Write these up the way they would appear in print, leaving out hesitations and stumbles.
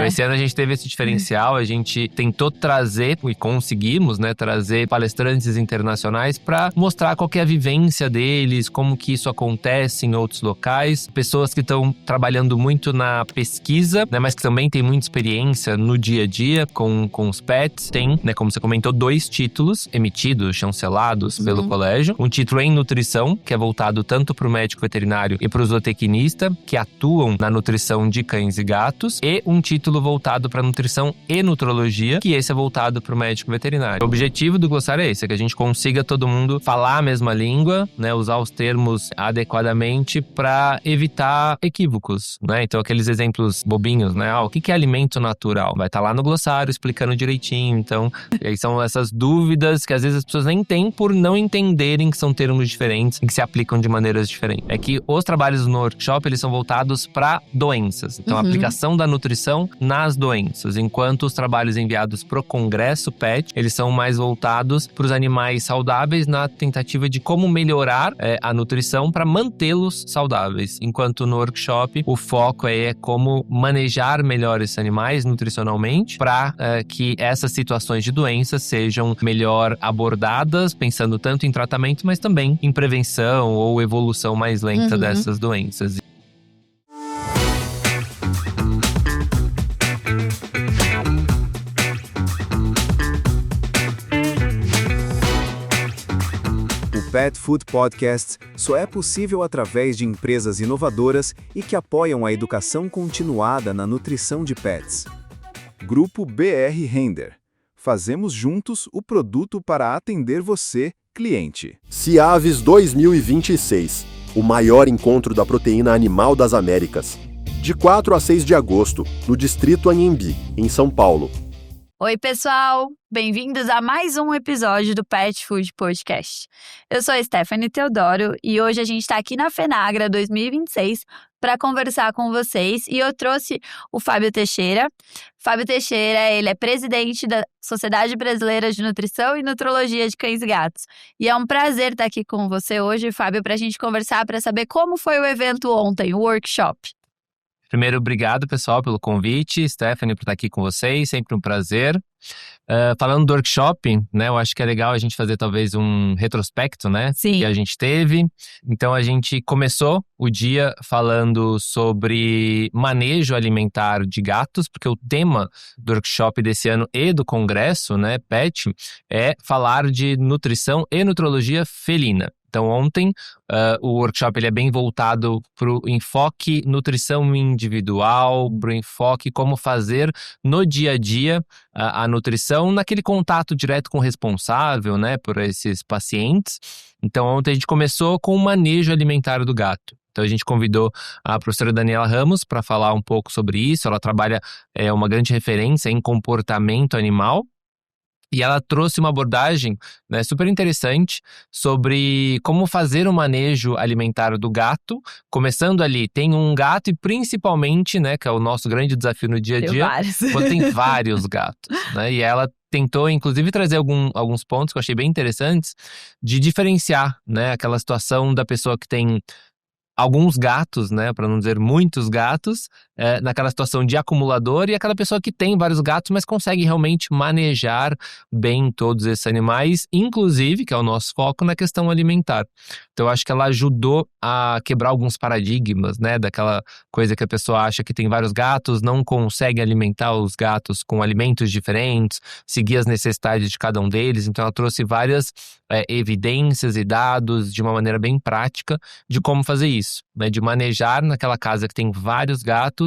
né? Esse ano a gente teve esse diferencial, a gente tentou trazer, e conseguimos, né, trazer palestrantes internacionais para mostrar qual que é a vivência deles, como que isso acontece em outros locais. Pessoas que estão trabalhando muito na pesquisa, né, mas que também têm muita experiência no dia a dia com os pets. Tem, né, como você comentou, 2 títulos emitidos, chancelados pelo colégio. Um título em nutrição, que é voltado tanto para o médico veterinário e para o zootecnista, que atuam na nutrição de cães e gatos. E um título voltado para nutrição e nutrologia, que esse é voltado para o médico veterinário. O objetivo do glossário é esse, é que a gente consiga todo mundo falar a mesma língua, né, usar os termos adequadamente para evitar equívocos, né? Então, aqueles exemplos bobinhos, né? O que é alimento natural? Vai estar lá no glossário explicando direitinho. Então, aí são essas dúvidas que às vezes as pessoas nem têm por não entenderem que são termos diferentes e que se aplicam de maneiras diferentes. É que os trabalhos no workshop, eles são voltados para doenças. Então, a aplicação da nutrição nas doenças. Enquanto os trabalhos enviados pro Congresso PET, eles são mais voltados para os animais saudáveis na tentativa de como melhorar a nutrição para mantê-los saudáveis. Enquanto no workshop, o foco é como manejar melhor esses animais nutricionalmente para que essas situações de doença sejam melhor abordadas, pensando tanto em tratamento, mas também em prevenção ou evolução mais lenta dessas doenças. O Pet Food Podcast só é possível através de empresas inovadoras e que apoiam a educação continuada na nutrição de pets. Grupo BR Render. Fazemos juntos o produto para atender você, cliente. CIAVES 2026, o maior encontro da proteína animal das Américas. De 4 a 6 de agosto, no Distrito Anhembi, em São Paulo. Oi, pessoal! Bem-vindos a mais um episódio do Pet Food Podcast. Eu sou a Stephanie Teodoro e hoje a gente está aqui na FENAGRA 2026 para conversar com vocês e eu trouxe o Fábio Teixeira. Fábio Teixeira, ele é presidente da Sociedade Brasileira de Nutrição e Nutrologia de Cães e Gatos. E é um prazer estar aqui com você hoje, Fábio, para a gente conversar, para saber como foi o evento ontem, o workshop. Primeiro, obrigado, pessoal, pelo convite. Stephanie, por estar aqui com vocês, sempre um prazer. Falando do workshop, né, eu acho que é legal a gente fazer talvez um retrospecto, né? Sim. Que a gente teve. Então, a gente começou o dia falando sobre manejo alimentar de gatos, porque o tema do workshop desse ano e do congresso, né, PET, é falar de nutrição e nutrologia felina. Então, ontem, o workshop ele é bem voltado para o enfoque nutrição individual, para o enfoque como fazer no dia a dia a nutrição, naquele contato direto com o responsável, né, por esses pacientes. Então, ontem a gente começou com o manejo alimentar do gato. Então, a gente convidou a professora Daniela Ramos para falar um pouco sobre isso. Ela trabalha, uma grande referência em comportamento animal. E ela trouxe uma abordagem, né, super interessante sobre como fazer o manejo alimentar do gato. Começando ali, tem um gato e principalmente, né, que é o nosso grande desafio no dia a dia, quando tem vários gatos, né? E ela tentou, inclusive, trazer alguns pontos que eu achei bem interessantes de diferenciar, né, aquela situação da pessoa que tem alguns gatos, né, para não dizer muitos gatos, naquela situação de acumulador, e aquela pessoa que tem vários gatos, mas consegue realmente manejar bem todos esses animais, inclusive, que é o nosso foco, na questão alimentar. Então, eu acho que ela ajudou a quebrar alguns paradigmas, né, daquela coisa que a pessoa acha que tem vários gatos, não consegue alimentar os gatos com alimentos diferentes, seguir as necessidades de cada um deles. Então, ela trouxe várias evidências e dados de uma maneira bem prática de como fazer isso, né, de manejar naquela casa que tem vários gatos,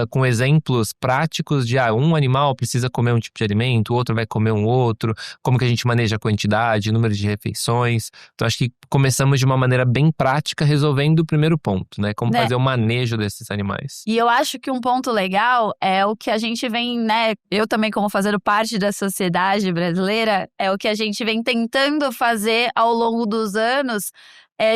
com exemplos práticos de um animal precisa comer um tipo de alimento, o outro vai comer um outro, como que a gente maneja a quantidade, número de refeições. Então, acho que começamos de uma maneira bem prática, resolvendo o primeiro ponto, né? Como fazer o manejo desses animais. E eu acho que um ponto legal é o que a gente vem, né? Eu também, como fazendo parte da sociedade brasileira, é o que a gente vem tentando fazer ao longo dos anos,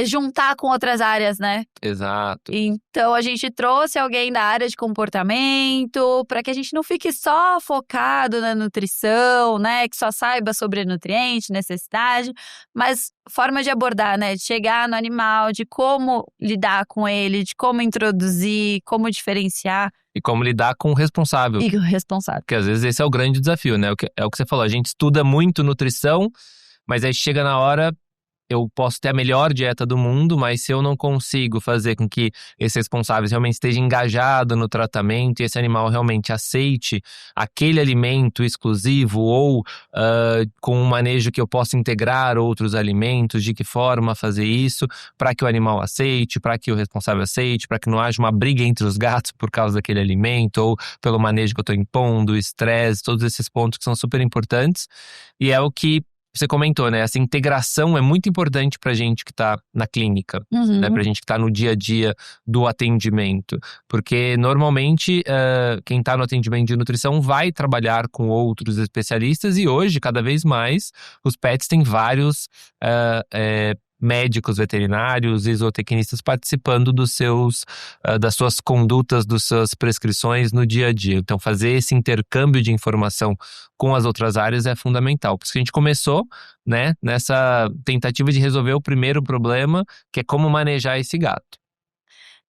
juntar com outras áreas, né? Exato. Então, a gente trouxe alguém da área de comportamento para que a gente não fique só focado na nutrição, né? Que só saiba sobre nutriente, necessidade, mas forma de abordar, né? De chegar no animal, de como lidar com ele, de como introduzir, como diferenciar. E como lidar com o responsável. E o responsável. Porque às vezes esse é o grande desafio, né? É o que você falou, a gente estuda muito nutrição, mas aí chega na hora, eu posso ter a melhor dieta do mundo, mas se eu não consigo fazer com que esse responsável realmente esteja engajado no tratamento e esse animal realmente aceite aquele alimento exclusivo ou com um manejo que eu possa integrar outros alimentos, de que forma fazer isso, para que o animal aceite, para que o responsável aceite, para que não haja uma briga entre os gatos por causa daquele alimento ou pelo manejo que eu estou impondo, estresse, todos esses pontos que são super importantes. E é o que você comentou, né? Essa integração é muito importante pra gente que tá na clínica, né? Pra gente que tá no dia a dia do atendimento. Porque, normalmente, quem tá no atendimento de nutrição vai trabalhar com outros especialistas e hoje, cada vez mais, os pets têm vários médicos veterinários e zootecnistas participando das suas condutas, das suas prescrições no dia a dia. Então, fazer esse intercâmbio de informação com as outras áreas é fundamental. Por isso que a gente começou, né, nessa tentativa de resolver o primeiro problema, que é como manejar esse gato.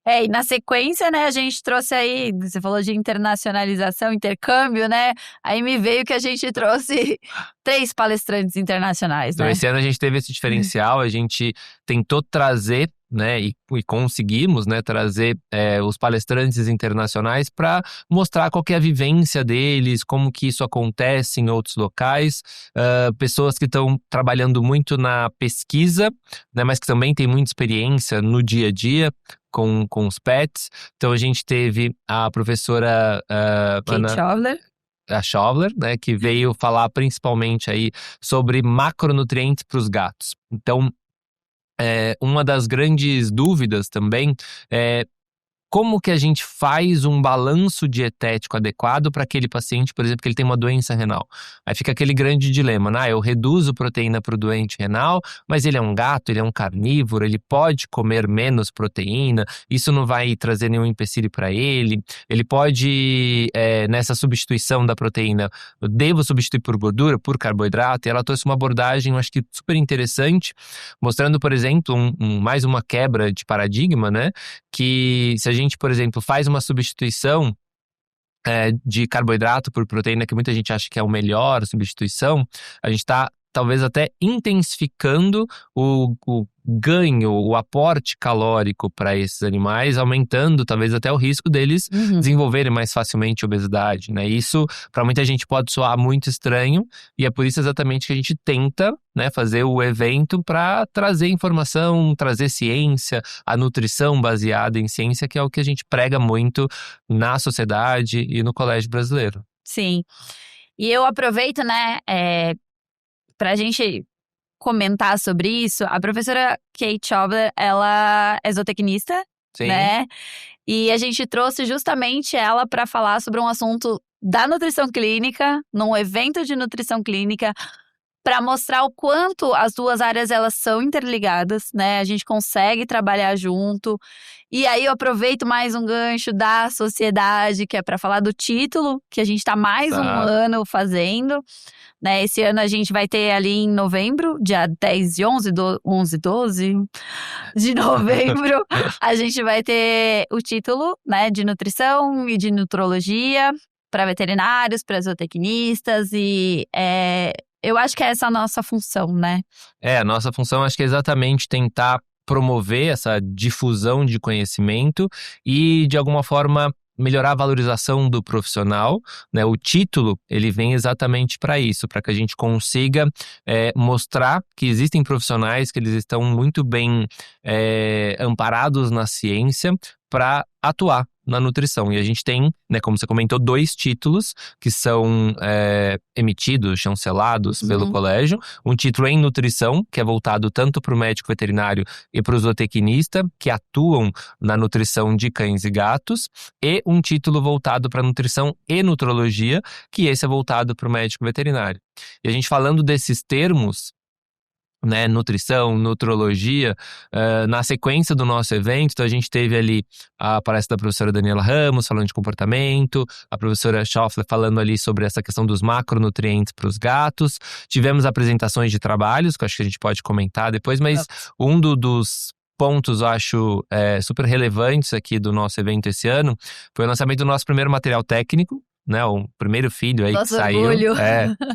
E na sequência, né, a gente trouxe aí, você falou de internacionalização, intercâmbio, né? Aí me veio que a gente trouxe 3 palestrantes internacionais, então, né? Esse ano a gente teve esse diferencial, a gente tentou trazer, né, e conseguimos, né, trazer os palestrantes internacionais para mostrar qual que é a vivência deles, como que isso acontece em outros locais, pessoas que estão trabalhando muito na pesquisa, né, mas que também têm muita experiência no dia a dia com os pets. Então a gente teve a professora Kate Shovler. A Shovler, né, que veio falar principalmente aí sobre macronutrientes para os gatos. Então, uma das grandes dúvidas também é como que a gente faz um balanço dietético adequado para aquele paciente, por exemplo, que ele tem uma doença renal. Aí fica aquele grande dilema, né? Eu reduzo proteína para o doente renal, mas ele é um gato, ele é um carnívoro, ele pode comer menos proteína, isso não vai trazer nenhum empecilho para ele. Ele pode, nessa substituição da proteína, eu devo substituir por gordura, por carboidrato, e ela trouxe uma abordagem, eu acho que super interessante, mostrando, por exemplo, mais uma quebra de paradigma, né? Que se a gente, por exemplo, faz uma substituição de carboidrato por proteína, que muita gente acha que é a melhor substituição, a gente está talvez até intensificando o ganho, o aporte calórico para esses animais, aumentando talvez até o risco deles desenvolverem mais facilmente obesidade, né? Isso para muita gente pode soar muito estranho e é por isso exatamente que a gente tenta, né, fazer o evento para trazer informação, trazer ciência, a nutrição baseada em ciência, que é o que a gente prega muito na sociedade e no colégio brasileiro. Sim. E eu aproveito, né, para a gente comentar sobre isso. A professora Kate Shovler, ela é zootecnista, Sim. né? E a gente trouxe justamente ela para falar sobre um assunto da nutrição clínica, num evento de nutrição clínica, para mostrar o quanto as duas áreas elas são interligadas, né? A gente consegue trabalhar junto. E aí eu aproveito mais um gancho da sociedade, que é para falar do título, que a gente está mais um ano fazendo, né? Esse ano a gente vai ter ali em novembro, dia 10 e 12 de novembro, a gente vai ter o título, né, de nutrição e de nutrologia para veterinários, para zootecnistas e eu acho que é essa a nossa função, né? A nossa função acho que é exatamente tentar promover essa difusão de conhecimento e, de alguma forma, melhorar a valorização do profissional, né? O título, ele vem exatamente para isso, para que a gente consiga mostrar que existem profissionais que eles estão muito bem amparados na ciência para atuar na nutrição. E a gente tem, né, como você comentou, 2 títulos que são emitidos, chancelados pelo colégio. Um título em nutrição, que é voltado tanto para o médico veterinário e para o zootecnista, que atuam na nutrição de cães e gatos, e um título voltado para nutrição e nutrologia, que esse é voltado para o médico veterinário. E a gente falando desses termos, né, nutrição, nutrologia, na sequência do nosso evento. Então a gente teve ali a palestra da professora Daniela Ramos falando de comportamento, a professora Schoffler falando ali sobre essa questão dos macronutrientes para os gatos. Tivemos apresentações de trabalhos, que eu acho que a gente pode comentar depois, mas um dos pontos, eu acho, super relevantes aqui do nosso evento esse ano foi o lançamento do nosso primeiro material técnico, né, o primeiro filho aí Nosso que saiu, orgulho.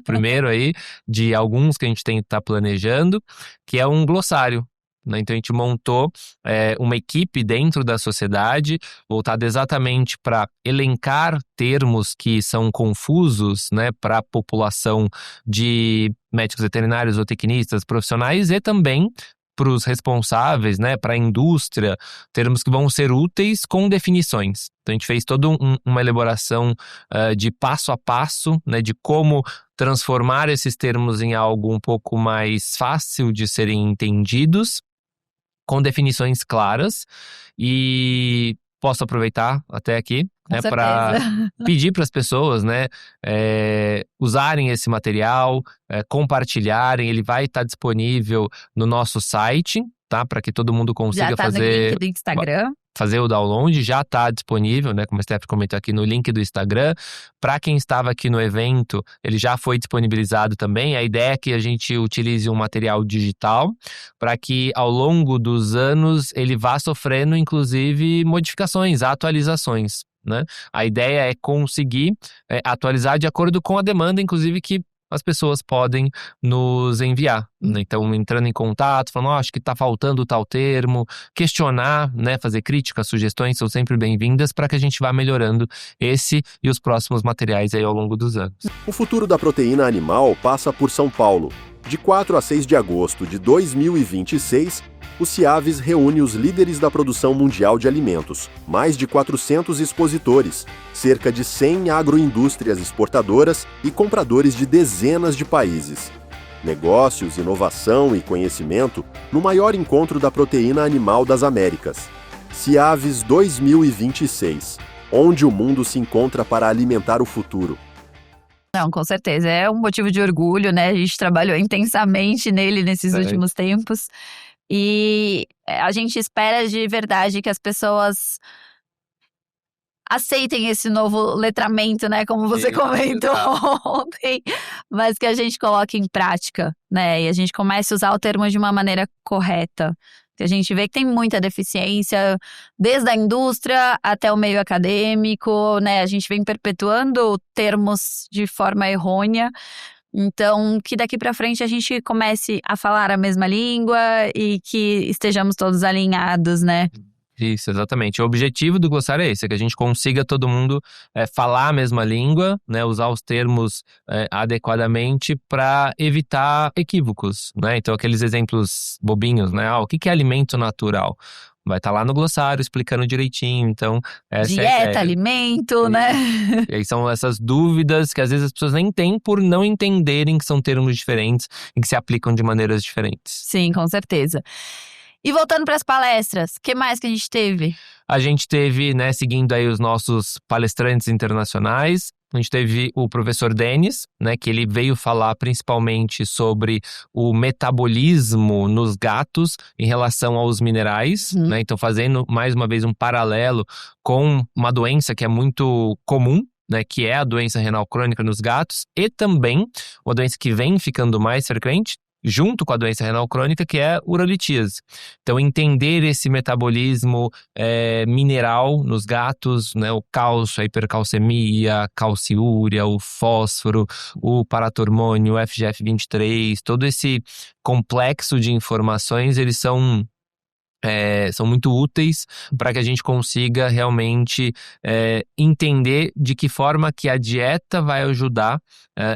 primeiro aí de alguns que a gente tá planejando, que é um glossário, né? Então a gente montou uma equipe dentro da sociedade voltada exatamente para elencar termos que são confusos, né, para a população de médicos veterinários, zootecnistas, profissionais e também para os responsáveis, né, para a indústria, termos que vão ser úteis com definições. Então a gente fez toda uma elaboração de passo a passo, né, de como transformar esses termos em algo um pouco mais fácil de serem entendidos, com definições claras. E posso aproveitar até aqui, né, para pedir para as pessoas, né, usarem esse material, compartilharem. Ele vai estar disponível no nosso site, tá? Para que todo mundo consiga Já tá no link do Instagram. Fazer o download, já está disponível, né? Como a Steph comentou aqui, no link do Instagram. Para quem estava aqui no evento, ele já foi disponibilizado também. A ideia é que a gente utilize um material digital para que ao longo dos anos ele vá sofrendo, inclusive, modificações, atualizações, né? A ideia é conseguir atualizar de acordo com a demanda, inclusive, que as pessoas podem nos enviar, né? Então, entrando em contato, falando, acho que está faltando tal termo, questionar, né, fazer críticas, sugestões são sempre bem-vindas para que a gente vá melhorando esse e os próximos materiais aí ao longo dos anos. O futuro da proteína animal passa por São Paulo. De 4 a 6 de agosto de 2026, o CIAVES reúne os líderes da produção mundial de alimentos, mais de 400 expositores, cerca de 100 agroindústrias exportadoras e compradores de dezenas de países. Negócios, inovação e conhecimento no maior encontro da proteína animal das Américas. CIAVES 2026, onde o mundo se encontra para alimentar o futuro. Não, com certeza. É um motivo de orgulho, né? A gente trabalhou intensamente nele nesses últimos tempos. E a gente espera de verdade que as pessoas aceitem esse novo letramento, né? Como você comentou ontem. Mas que a gente coloque em prática, né? E a gente comece a usar o termo de uma maneira correta. A gente vê que tem muita deficiência, desde a indústria até o meio acadêmico, né? A gente vem perpetuando termos de forma errônea. Então, que daqui para frente a gente comece a falar a mesma língua e que estejamos todos alinhados, né? Isso, exatamente. O objetivo do glossário é esse, é que a gente consiga todo mundo falar a mesma língua, né, usar os termos adequadamente para evitar equívocos, né? Então, aqueles exemplos bobinhos, né? O que é alimento natural? Vai estar lá no glossário explicando direitinho. Então, dieta, alimento, né? E aí são essas dúvidas que às vezes as pessoas nem têm por não entenderem que são termos diferentes e que se aplicam de maneiras diferentes. Sim, com certeza. E voltando para as palestras, o que mais que a gente teve? A gente teve, né, seguindo aí os nossos palestrantes internacionais, a gente teve o professor Denis, né, que ele veio falar principalmente sobre o metabolismo nos gatos em relação aos minerais, né? Então fazendo mais uma vez um paralelo com uma doença que é muito comum, né, que é a doença renal crônica nos gatos, e também uma doença que vem ficando mais frequente, junto com a doença renal crônica, que é a urolitíase. Então, entender esse metabolismo mineral nos gatos, né, o cálcio, a hipercalcemia, a calciúria, o fósforo, o paratormônio, o FGF23, todo esse complexo de informações, eles são muito úteis para que a gente consiga realmente entender de que forma que a dieta vai ajudar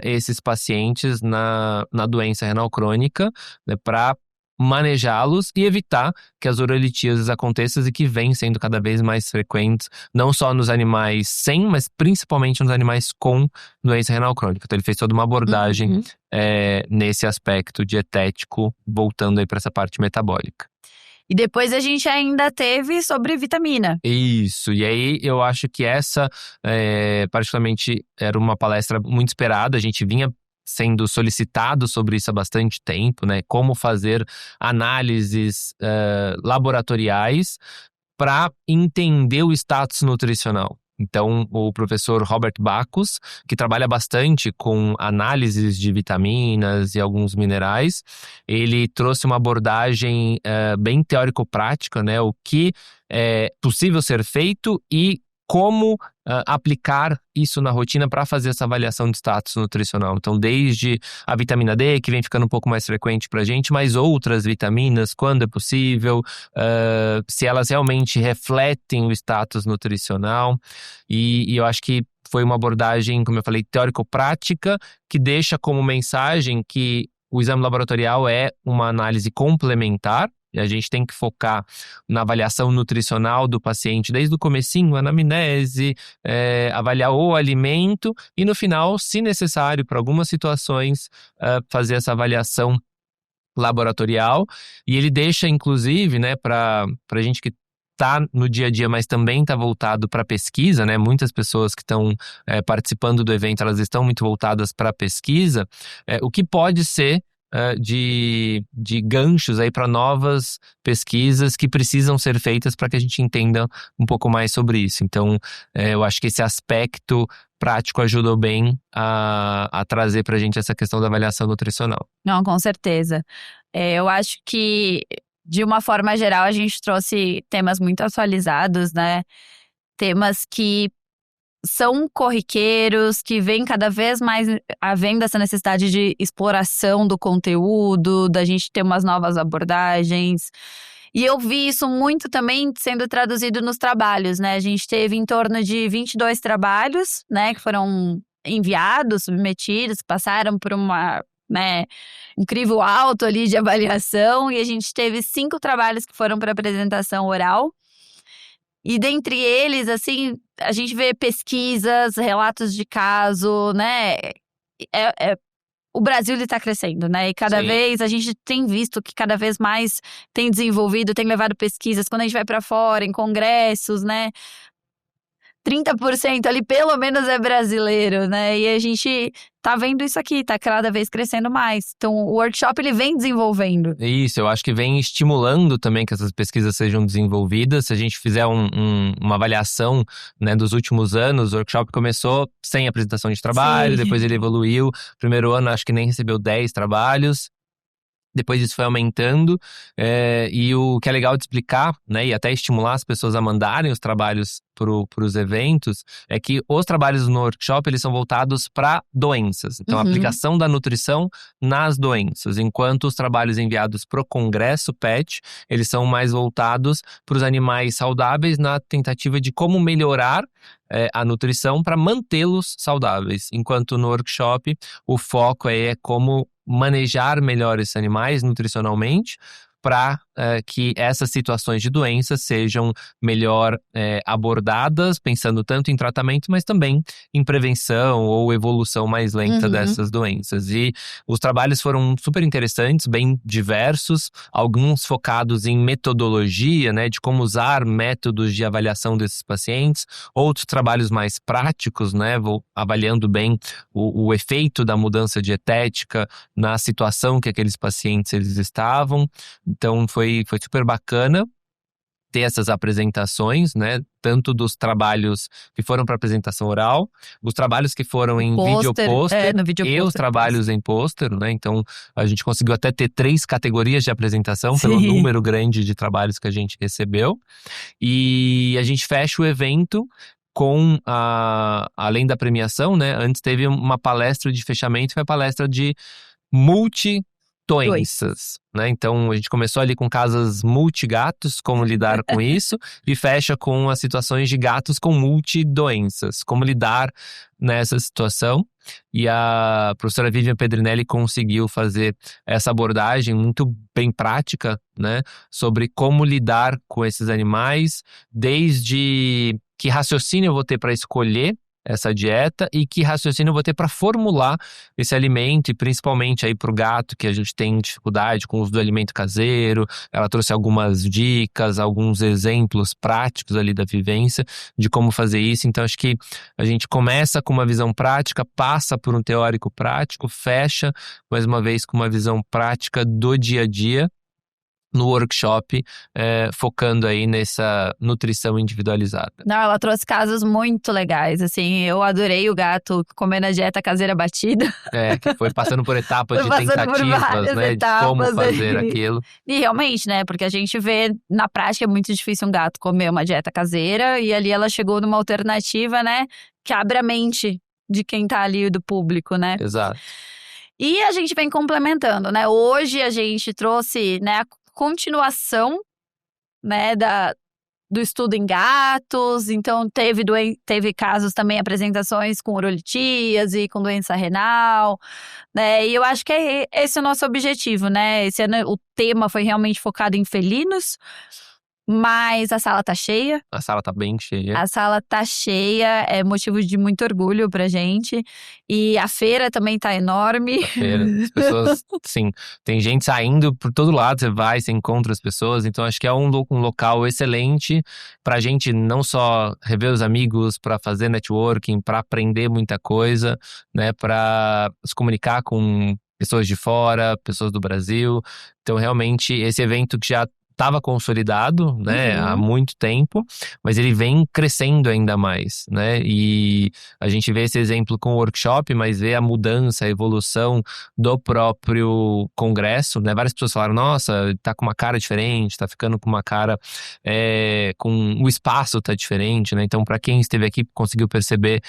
esses pacientes na doença renal crônica, né, para manejá-los e evitar que as urolitíases aconteçam e que vêm sendo cada vez mais frequentes, não só nos animais sem, mas principalmente nos animais com doença renal crônica. Então ele fez toda uma abordagem nesse aspecto dietético, voltando aí para essa parte metabólica. E depois a gente ainda teve sobre vitamina. Isso, e aí eu acho que essa particularmente era uma palestra muito esperada. A gente vinha sendo solicitado sobre isso há bastante tempo, né? Como fazer análises laboratoriais para entender o status nutricional. Então, o professor Robert Bacchus, que trabalha bastante com análises de vitaminas e alguns minerais, ele trouxe uma abordagem bem teórico-prática, né? O que é possível ser feito e como aplicar isso na rotina para fazer essa avaliação de status nutricional. Então, desde a vitamina D, que vem ficando um pouco mais frequente para a gente, mas outras vitaminas, quando é possível, se elas realmente refletem o status nutricional. E eu acho que foi uma abordagem, como eu falei, teórico-prática, que deixa como mensagem que o exame laboratorial é uma análise complementar. E a gente tem que focar na avaliação nutricional do paciente desde o comecinho, anamnese, avaliar o alimento e no final, se necessário, para algumas situações, fazer essa avaliação laboratorial. E ele deixa, inclusive, né, para a gente que está no dia a dia, mas também está voltado para pesquisa, né? Muitas pessoas que estão participando do evento, elas estão muito voltadas para a pesquisa. O que pode ser de ganchos aí para novas pesquisas que precisam ser feitas para que a gente entenda um pouco mais sobre isso. Então, eu acho que esse aspecto prático ajudou bem a trazer para a gente essa questão da avaliação nutricional. Não, com certeza. Eu acho que, de uma forma geral, a gente trouxe temas muito atualizados, né? Temas que são corriqueiros, que vem cada vez mais havendo essa necessidade de exploração do conteúdo, da gente ter umas novas abordagens. E eu vi isso muito também sendo traduzido nos trabalhos, né? A gente teve em torno de 22 trabalhos, né, que foram enviados, submetidos, passaram por uma, né, incrível alto ali de avaliação, e a gente teve 5 trabalhos que foram para apresentação oral. E dentre eles, assim, a gente vê pesquisas, relatos de caso, né? O Brasil está crescendo, né? E cada Sim. vez a gente tem visto que cada vez mais tem desenvolvido, tem levado pesquisas. Quando a gente vai para fora, em congressos, né? 30% ali pelo menos é brasileiro, né? E a gente tá vendo isso aqui, tá cada vez crescendo mais. Então, o workshop, ele vem desenvolvendo. Isso, eu acho que vem estimulando também que essas pesquisas sejam desenvolvidas. Se a gente fizer uma avaliação, né, dos últimos anos, o workshop começou sem apresentação de trabalho, Sim. depois ele evoluiu. Primeiro ano, acho que nem recebeu 10 trabalhos. Depois isso foi aumentando, e o que é legal de explicar, né, e até estimular as pessoas a mandarem os trabalhos para os eventos, é que os trabalhos no workshop, eles são voltados para doenças. Então, a aplicação da nutrição nas doenças, enquanto os trabalhos enviados para o Congresso PET, eles são mais voltados para os animais saudáveis na tentativa de como melhorar a nutrição para mantê-los saudáveis. Enquanto no workshop, o foco é como manejar melhor esses animais nutricionalmente para que essas situações de doença sejam melhor abordadas, pensando tanto em tratamento, mas também em prevenção ou evolução mais lenta dessas doenças. E os trabalhos foram super interessantes, bem diversos, alguns focados em metodologia, né, de como usar métodos de avaliação desses pacientes, outros trabalhos mais práticos, né, avaliando bem o efeito da mudança dietética na situação que aqueles pacientes eles estavam. Então, foi super bacana ter essas apresentações, né? Tanto dos trabalhos que foram para apresentação oral, os trabalhos que foram em vídeo pôster e os trabalhos em pôster, né? Então, a gente conseguiu até ter 3 categorias de apresentação pelo número grande de trabalhos que a gente recebeu. E a gente fecha o evento com, além da premiação, né? Antes teve uma palestra de fechamento, foi a palestra de doenças, né? Então, a gente começou ali com casas multigatos, como lidar com isso, e fecha com as situações de gatos com multidoenças, como lidar nessa situação. E a professora Vivian Pedrinelli conseguiu fazer essa abordagem muito bem prática, né? Sobre como lidar com esses animais, desde que raciocínio eu vou ter para escolher essa dieta e que raciocínio eu vou ter para formular esse alimento, e principalmente aí para o gato, que a gente tem dificuldade com o uso do alimento caseiro. Ela trouxe algumas dicas, alguns exemplos práticos ali da vivência de como fazer isso. Então acho que a gente começa com uma visão prática, passa por um teórico prático, fecha mais uma vez com uma visão prática do dia a dia no workshop, focando aí nessa nutrição individualizada. Não, ela trouxe casos muito legais, assim, eu adorei o gato comendo a dieta caseira batida. Que foi passando por etapas de Passando por tentativas, várias né, de como etapas fazer aí. aquilo. E realmente, né, porque a gente vê, na prática é muito difícil um gato comer uma dieta caseira, e ali ela chegou numa alternativa, né, que abre a mente de quem tá ali, do público, né. Exato. E a gente vem complementando, né, hoje a gente trouxe, né, a continuação, né, do estudo em gatos. Então teve casos também, apresentações com urolitíase, com doença renal, né, e eu acho que esse é o nosso objetivo, né, esse ano o tema foi realmente focado em felinos, mas a sala tá cheia. A sala tá bem cheia. A sala tá cheia, é motivo de muito orgulho pra gente. E a feira também tá enorme. A feira, as pessoas, sim, tem gente saindo por todo lado, você encontra as pessoas. Então acho que é um local excelente pra gente não só rever os amigos, pra fazer networking, pra aprender muita coisa, né, pra se comunicar com pessoas de fora, pessoas do Brasil. Então realmente esse evento que já estava consolidado, né, há muito tempo, mas ele vem crescendo ainda mais, né, e a gente vê esse exemplo com o workshop, mas vê a mudança, a evolução do próprio congresso, né, várias pessoas falaram, nossa, tá com uma cara diferente, tá ficando com uma cara, com o espaço tá diferente, né, então para quem esteve aqui conseguiu perceber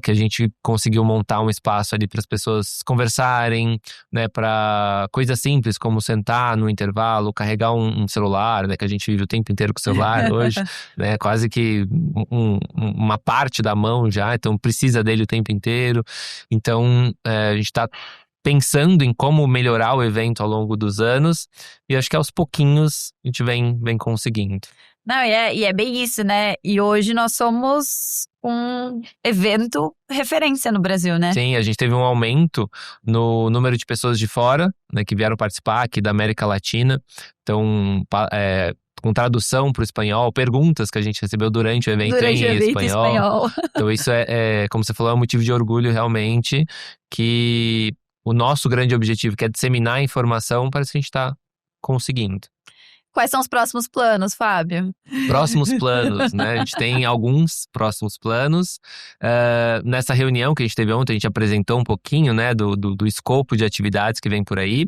que a gente conseguiu montar um espaço ali para as pessoas conversarem, né, para coisas simples como sentar no intervalo, carregar um celular, né, que a gente vive o tempo inteiro com o celular hoje, né, quase que uma parte da mão já, então precisa dele o tempo inteiro. Então a gente está pensando em como melhorar o evento ao longo dos anos, e acho que aos pouquinhos a gente vem conseguindo. Não, e é bem isso, né? E hoje nós somos um evento referência no Brasil, né? Sim, a gente teve um aumento no número de pessoas de fora, né, que vieram participar aqui da América Latina. Então, com tradução para o espanhol, perguntas que a gente recebeu durante o evento em espanhol. Então isso como você falou, é um motivo de orgulho realmente, que o nosso grande objetivo, que é disseminar a informação, parece que a gente está conseguindo. Quais são os próximos planos, Fábio? Próximos planos, né? A gente tem alguns próximos planos. Nessa reunião que a gente teve ontem, a gente apresentou um pouquinho, né, do escopo de atividades que vem por aí.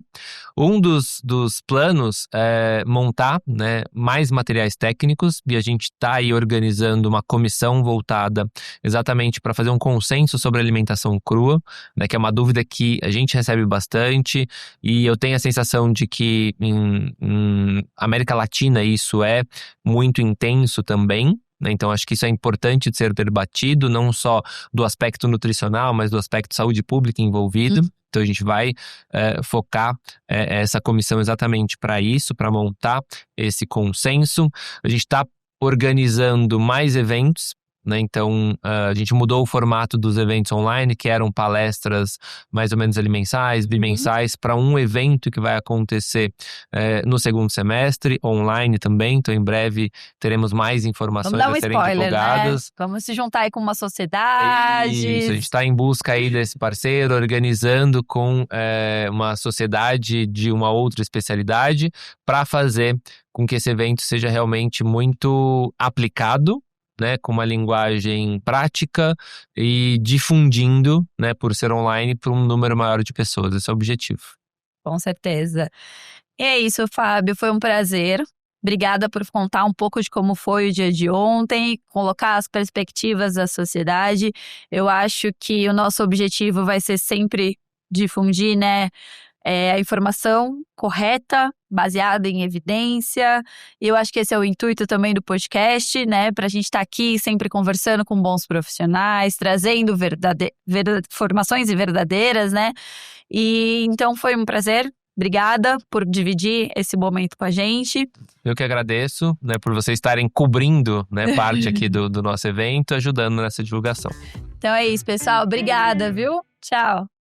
Um dos planos é montar, né, mais materiais técnicos, e a gente está aí organizando uma comissão voltada exatamente para fazer um consenso sobre alimentação crua, né, que é uma dúvida que a gente recebe bastante, e eu tenho a sensação de que em América Latina isso é muito intenso também, né? Então acho que isso é importante de ser debatido, não só do aspecto nutricional, mas do aspecto saúde pública envolvido. Então a gente vai focar essa comissão exatamente para isso, para montar esse consenso. A gente está organizando mais eventos, né? Então a gente mudou o formato dos eventos online, que eram palestras mais ou menos ali mensais, bimensais, para um evento que vai acontecer no segundo semestre, online também. Então em breve teremos mais informações a serem divulgadas. Né? Vamos se juntar aí com uma sociedade. Isso, a gente está em busca aí desse parceiro, organizando com uma sociedade de uma outra especialidade, para fazer com que esse evento seja realmente muito aplicado, né, com uma linguagem prática e difundindo, né, por ser online, para um número maior de pessoas. Esse é o objetivo. Com certeza. E é isso, Fábio, foi um prazer. Obrigada por contar um pouco de como foi o dia de ontem, colocar as perspectivas da sociedade. Eu acho que o nosso objetivo vai ser sempre difundir, né, a informação correta, baseada em evidência. E eu acho que esse é o intuito também do podcast, né? Pra gente estar aqui sempre conversando com bons profissionais, trazendo informações verdadeiras, né? E então foi um prazer. Obrigada por dividir esse momento com a gente. Eu que agradeço, né, por vocês estarem cobrindo, né, parte aqui do nosso evento, ajudando nessa divulgação. Então é isso, pessoal. Obrigada, viu? Tchau!